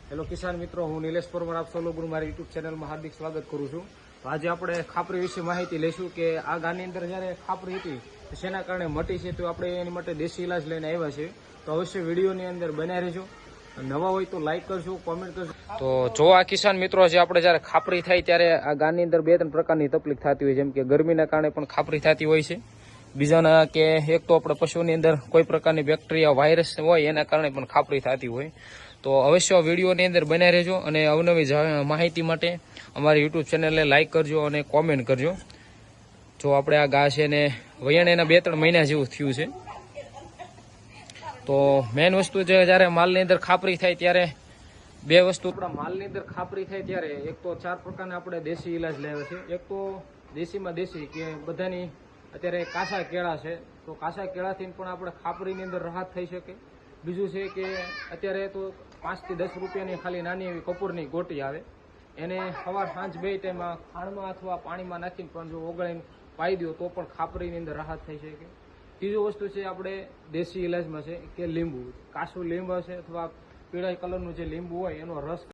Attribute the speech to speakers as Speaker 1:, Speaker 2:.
Speaker 1: Hello કિસાન મિત્રો, હું નિલેશ પરમાર આપ સૌ લોકોનું મારી યુટ્યુબ ચેનલમાં હાર્દિક સ્વાગત કરું છું. તો આજે આપણે ખાપરી વિશે માહિતી લઈશું કે આ ગાની અંદર જ્યારે ખાપરી હતી તો શેના કારણે મટી છે, તો આપણે એની માટે દેશી ઇલાજ લઈને આવ્યા છે. તો અવશ્ય વિડીયોની અંદર બન્યા રહેજો. નવા હોય તો લાઈક કરજો, કોમેન્ટ કરજો. તો જો આ કિસાન મિત્રો છે, આપણે જ્યારે ખાપરી થાય ત્યારે આ ગાની અંદર 2-3 પ્રકારની તકલીફ થતી હોય, જેમ કે ગરમીના કારણે પણ ખાપરી થતી હોય છે. બીજાના કે એક તો આપણે પશુની અંદર કોઈ પ્રકારની બેક્ટેરિયા વાયરસ હોય એના કારણે પણ ખાપરી થતી હોય. તો અવશ્ય વિડીયોની અંદર બન્યા રહેજો અને અવનવી માહિતી માટે અમારી યુટ્યુબ ચેનલને લાઈક કરજો અને કોમેન્ટ કરજો. જો આપણે આ ઘા છે ને વૈયાણ એના 2-3 મહિના જેવું થયું છે. તો મેઇન વસ્તુ છે, જ્યારે માલની અંદર ખાપરી થાય ત્યારે 2 વસ્તુ. આપણા માલની અંદર ખાપરી થાય ત્યારે એક તો 4 પ્રકારના આપણે દેશી ઇલાજ લેવા છે. એક તો દેશીમાં દેશી કે બધાની અત્યારે કાસા કેળા છે, તો કાસા કેળાથી પણ આપણે ખાપરીની અંદર રાહત થઈ શકે. બીજું છે કે અત્યારે તો 5 થી 10 રૂપિયાની ખાલી નાની એવી કપૂરની ગોટી આવે, એને સવાર સાંજ 2 ટાઈમમાં ખાંડમાં અથવા પાણીમાં નાખીને પણ જો ઓગળીને પાઈ દો તો પણ ખાપરીની અંદર રાહત થઈ શકે. ત્રીજું વસ્તુ છે આપણે દેશી ઇલાજમાં છે કે લીંબુ, કાચું લીંબુ છે અથવા પીળા કલરનું જે લીંબુ હોય એનો રસ